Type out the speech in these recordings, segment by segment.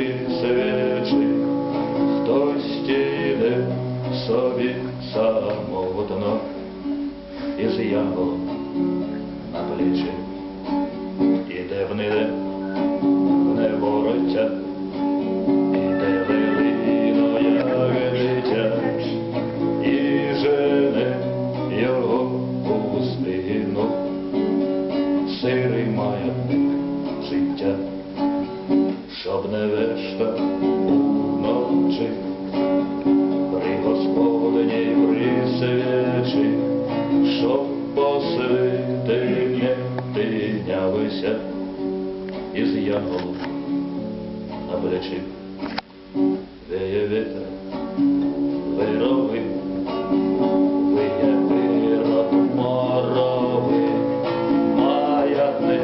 присвячи, хтось іде собі самотно із янголом на плечі. Іде в невороття, іде лилиноя дитя, і жене його у спину сирий маятник життя, щоб невешта уночі при Господній присвячі, щоб посвіти не тинявися із янголом на плечі. Веє вітер, вировий, виє вирок моровий, маятник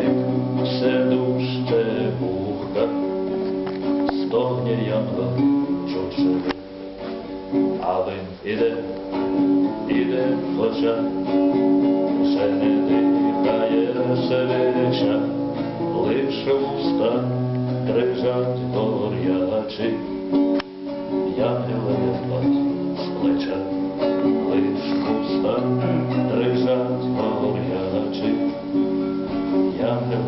все дужче бухка, стогне янгол чуть живий. А він іде в очах, вже не дихає свіча, лише вуста дрижать горячі, янголи впать з плеча, лиш вуста дрижать горячі, янголи